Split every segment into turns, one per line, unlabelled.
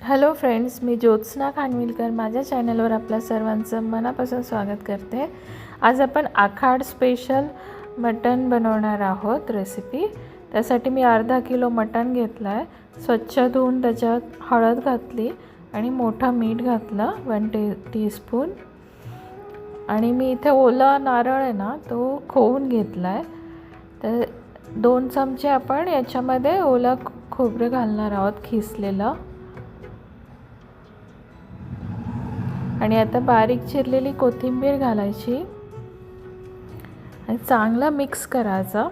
Hello friends, मी ज्योत्स्ना खानविलकर माझ्या चॅनलवर आपल्या सर्वांचं मनापासून स्वागत करते। आज आपण आखाड स्पेशल मटण बनवणार आहोत रेसिपी। त्यासाठी मी अर्धा किलो मटण घेतलं आहे, स्वच्छ धुवून त्याच्यात हळद घातली आणि मोठा मीठ घातलं 1 टीस्पून। आणि मी इथे ओला नारळ आहे ना तो खोवून घेतला आहे, तर 2 चमचे आपण याच्यामध्ये ओला खोबरं घालणार आहोत खिसलेलं। आणि आता बारीक चिरलेली कोथिंबीर घालायची आणि चांगलं मिक्स करायचं।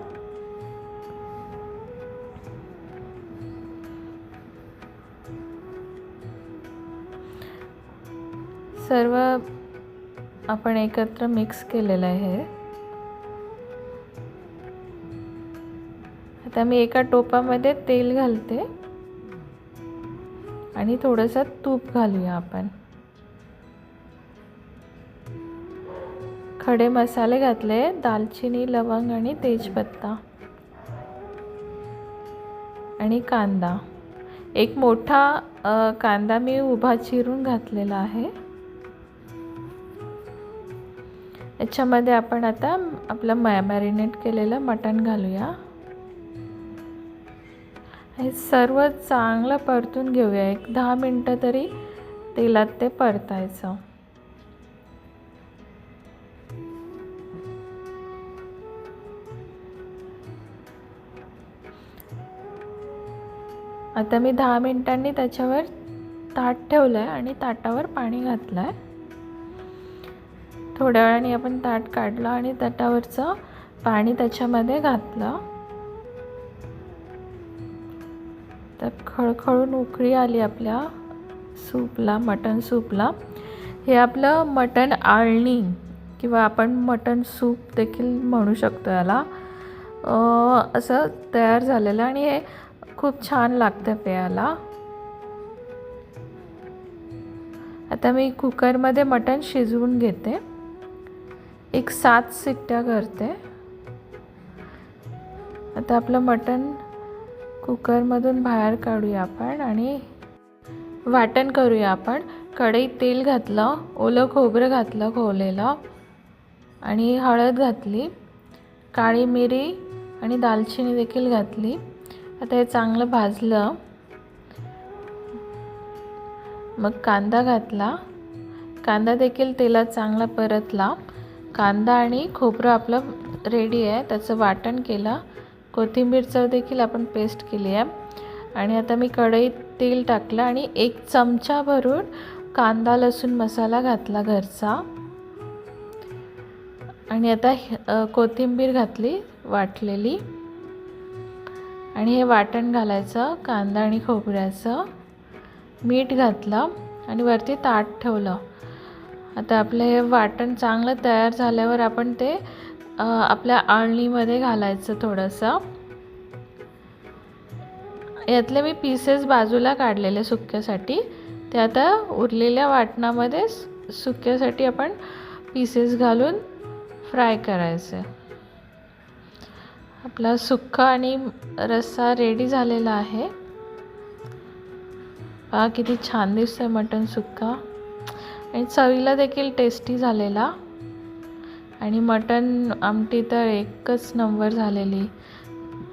सर्व आपण एकत्र मिक्स केलेलं आहे। आता मी एका टोपामध्ये तेल घालते आणि थोडंसं तूप घालूया आपण। खडे मसाले घातले, दालचिनी, लवंग आणि तेजपत्ता आणि कांदा। एक मोठा कांदा मी उभा चिरून घातलेला आहे। याच्यामध्ये आपण आता आपलं मॅरिनेट केलेलं मटण घालूया। हे सर्व चांगलं परतून घेऊया, 10 मिनिटं तरी तेलात ते परतायचं। आता मी 10 मिनिटांनी त्याच्यावर ताट ठेवलं आहे आणि ताटावर पाणी घातलं आहे। थोड्या वेळाने आपण ताट काढलं आणि ताटावरचं पाणी त्याच्यामध्ये घातलं, तर खळखळून उकळी आली आपल्या सूपला, मटण सूपला। हे आपलं मटण आळणी किंवा आपण मटण सूप देखील म्हणू शकतो याला, असं तयार झालेलं आणि हे खूप छान लागतं प्यायला। आता मी कुकरमध्ये मटण शिजवून घेते, 7 शिट्ट्या करते। आता आपलं मटण कुकरमधून बाहेर काढूया आपण आणि वाटण करूया आपण। कढईत तेल घातलं, ओलं खोबरं घातलं खोवलेलं आणि हळद घातली, काळी मिरी आणि दालचिनी देखील घातली। आता हे चांगलं भाजलं, मग कांदा घातला, कांदा देखील तेलात चांगला परतला। कांदा आणि खोबरं आपलं रेडी आहे, त्याचं वाटण केलं। कोथिंबीरचं देखील आपण पेस्ट केली आहे आणि आता मी कढईत तेल टाकलं आणि 1 चमचा भरून कांदा लसूण मसाला घातला घरचा आणि आता कोथिंबीर घातली वाटलेली आणि हे वाटण घालायचं कांदा आणि खोबऱ्याचं। मीठ घातलं आणि वरती ताट ठेवलं। आता आपलं हे वाटण चांगलं तयार झाल्यावर आपण ते आपल्या आळणीमध्ये घालायचं थोडंसं। यातले मी पीसेस बाजूला काढलेले सुक्यासाठी, ते आता उरलेल्या वाटणामध्ये सुक्यासाठी आपण पीसेस घालून फ्राय करायचे। आपला सुक्का आणि रस्सा रेडी झालेला आहे। पहा किती छान दिसतंय मटण सुक्का आणि चवीला देखील टेस्टी झालेला। आणि मटण आमटी तर एकच नंबर झालेली,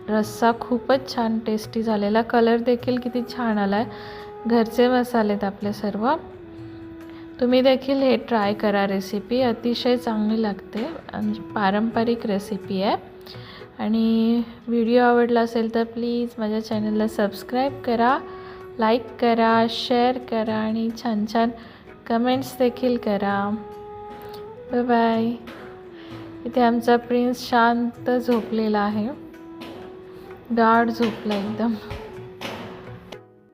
रस्सा खूपच छान टेस्टी झालेला, कलर देखील किती छान आला आहे। घरचे मसाले आहेत आपले सर्व। तुम्ही देखील हे ट्राय करा, रेसिपी अतिशय चांगली लागते आणि पारंपरिक रेसिपी आहे। आणि व्हिडिओ आवडला असेल तर प्लीज माझ्या चॅनलला सबस्क्राईब करा, लाईक करा, शेअर करा आणि छान छान कमेंट्स देखील करा। Bye bye. इथे आमचा प्रिन्स शांत झोपलेला आहे, गाढ झोपला एकदम।